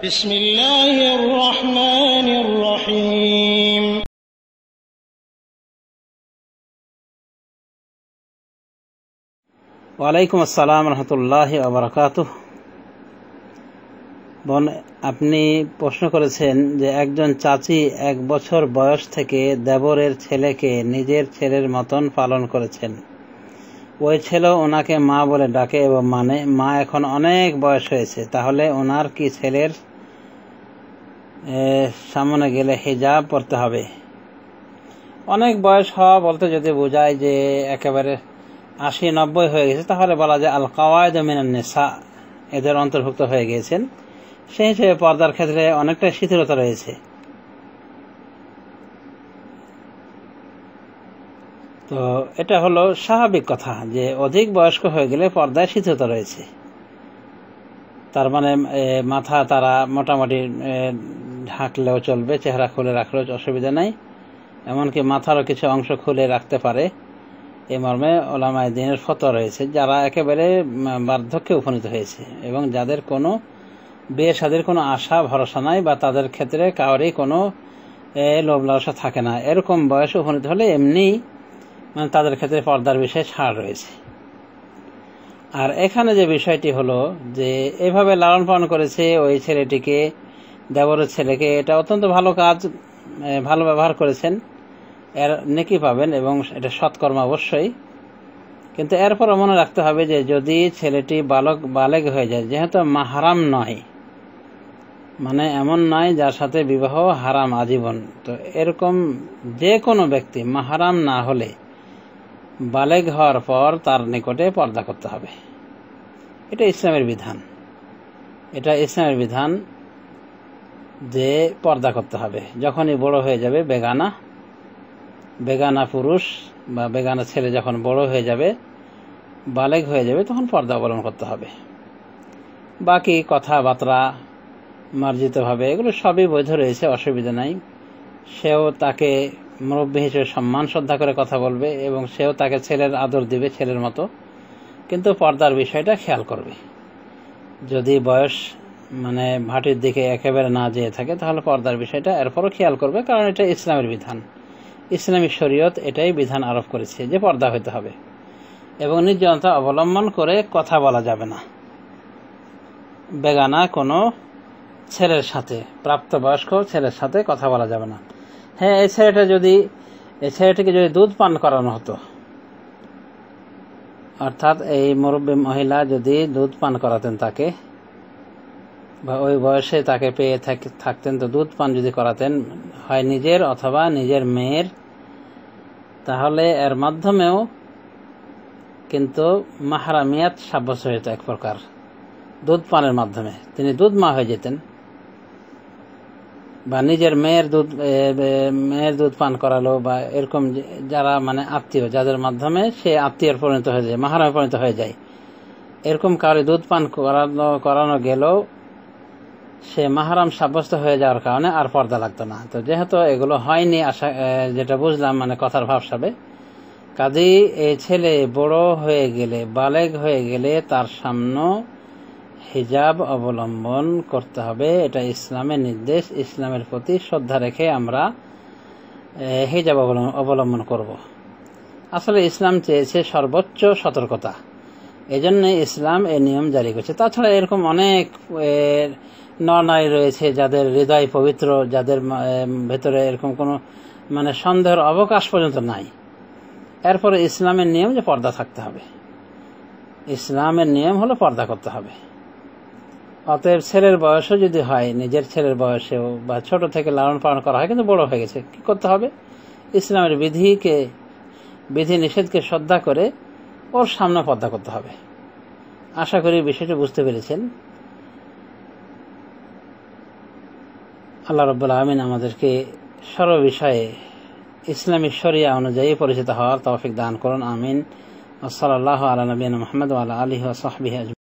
বিসমিল্লাহির রহমানির রহিম। ওয়ালাইকুম আসসালাম রহমতুল্লাহি ওয়া বারাকাতুহু। বোন, আপনি প্রশ্ন করেছেন যে একজন চাচি 1 বছর বয়স থেকে দেবরের ছেলেকে নিজের ছেলের মতন পালন করেছেন। ওই ছেলেও ওনাকে মা বলে ডাকে এবং মানে। মা এখন অনেক বয়স হয়েছে, তাহলে ওনার কি ছেলের সামনে গেলে হিজাব পরতে হবে? অনেক বয়স হওয়া বলতে যদি বোঝায় যে একেবারে 80-90 হয়ে গেছে, তাহলে বলা যায় আল কাওয়ায়েদ মিনান নিসা, এদের অন্তর্ভুক্ত হয়ে গিয়েছেন। সেই হিসেবে পর্দার ক্ষেত্রে অনেকটা শিথিলতা রয়েছে। তো এটা হলো স্বাভাবিক কথা যে অধিক বয়স্ক হয়ে গেলে পর্দায় শিথিলতা রয়েছে। তার মানে মাথা তারা মোটামুটি ঢাকলেও চলবে, চেহারা খুলে রাখলেও অসুবিধা নাই, এমনকি মাথারও কিছু অংশ খুলে রাখতে পারে, এই মর্মে ওলামায়ে দ্বীনের ফতোয়া রয়েছে। যারা একেবারে বার্ধক্যে উপনীত হয়েছে এবং যাদের কোনো বিয়ে শাদীর কোনো আশা ভরসা নাই বা তাদের ক্ষেত্রে কাউরই কোনো লোভ লালসা থাকে না, এরকম বয়সে উপনীত হলে এমনি মানে তাদের ক্ষেত্রে পর্দার বিষয়ে ছাড় রয়েছে। আর এখানে যে বিষয়টি হলো যে এভাবে লালন পালন করেছে ওই ছেলেটিকে, দেবরের ছেলেকে, এটা অত্যন্ত ভালো কাজ, ভালো ব্যবহার করেছেন, এর নেকি পাবেন এবং এটা সৎকর্ম অবশ্যই। কিন্তু এরপরও মনে রাখতে হবে যে যদি ছেলেটি বালেগ হয়ে যায়, যেহেতু মাহরাম নয়, মানে এমন নয় যার সাথে বিবাহ হারাম আজীবন, তো এরকম যে কোনো ব্যক্তি মাহরাম না হলে বালেগ হওয়ার পর তার নিকটে পর্দা করতে হবে। এটা ইসলামের বিধান, এটা ইসলামের বিধান যে পর্দা করতে হবে। যখনই বড় হয়ে যাবে, বেগানা পুরুষ বা বেগানা ছেলে যখন বড় হয়ে যাবে, বালেগ হয়ে যাবে, তখন পর্দা অবলম্বন করতে হবে। বাকি কথাবার্তা মার্জিতভাবে এগুলো সবই বৈধ রয়েছে, অসুবিধা নাই। সেও তাকে মুরব্বী হিসেবে সম্মান শ্রদ্ধা করে কথা বলবে এবং সেও তাকে ছেলের আদর দিবে ছেলের মতো, কিন্তু পর্দার বিষয়টা খেয়াল করবে। যদি বয়স মানে ভাটির দিকে একেবারে না যেয়ে থাকে, তাহলে পর্দার বিষয়টা এরপরও খেয়াল করবে, কারণ এটা ইসলামের বিধান, ইসলামী শরীয়ত এটাই বিধান আরোপ করেছে যে পর্দা হইতে হবে। এবং নির্জনতা অবলম্বন করে কথা বলা যাবে না বেগানা কোনো ছেলের সাথে, প্রাপ্তবয়স্ক ছেলের সাথে কথা বলা যাবে না। হ্যাঁ, এই ছেলেটিকে যদি দুধ পান করানো হতো, অর্থাৎ এই মুরব্বী মহিলা যদি দুধ পান করাতেন তাকে, বা ওই বয়সে তাকে পেয়ে থাকতেন, তো দুধ পান যদি করাতেন হয় নিজের অথবা নিজের মেয়ের, তাহলে এর মাধ্যমেও কিন্তু মাহরামিয়াত সাব্যস্ত হইত। এক প্রকার দুধ পানের মাধ্যমে তিনি দুধ মা হয়ে যেতেন, বা নিজের মেয়ের দুধ পান করালো, বা এরকম যারা মানে আত্মীয়, যাদের মাধ্যমে সে আত্মীয়ের পরিণত হয়ে যায়, মাহরামে পরিণত হয়ে যায়, এরকম কাউরে দুধ পান করানো গেলেও সে মাহরাম সাব্যস্ত হয়ে যাওয়ার কারণে আর পর্দা লাগতো না। তো যেহেতু এগুলো হয়নি, যেটা বুঝলাম মানে কথার ভাবসাবে, কাজেই এই ছেলে বড় হয়ে গেলে, বালেগ হয়ে গেলে তার সামনে হিজাব অবলম্বন করতে হবে। এটা ইসলামের নির্দেশ, ইসলামের প্রতি শ্রদ্ধা রেখে আমরা হিজাব অবলম্বন করব। আসলে ইসলাম চেয়েছে সর্বোচ্চ সতর্কতা, এজন্য ইসলাম এই নিয়ম জারি করছে। তাছাড়া এরকম অনেক নর-নারী রয়েছে যাদের হৃদয় পবিত্র, যাদের ভেতরে এরকম কোনো মানে সন্দেহের অবকাশ পর্যন্ত নাই, এরপরে ইসলামের নিয়ম যে পর্দা থাকতে হবে, ইসলামের নিয়ম হলো পর্দা করতে হবে। অতএব ছেলের বয়সও যদি হয়, নিজের ছেলের বয়সেও বা ছোট থেকে লালন পালন করা হয় কিন্তু বড় হয়ে গেছে, কি করতে হবে? ইসলামের বিধি নিষেধকে শ্রদ্ধা করে ওর সামনে পর্দা করতে হবে। আশা করি বিষয়টি বুঝতে পেরেছেন। আল্লাহ রাব্বুল আমিন আমাদেরকে সর্ব বিষয়ে ইসলামী শরিয়া অনুযায়ী পরিচিত হওয়ার তৌফিক দান করুন, আমিন। সাল্লাল্লাহু আলা নবিয়িনা মুহাম্মদ ওয়া আলা আলিহি ওয়া সাহবিহি।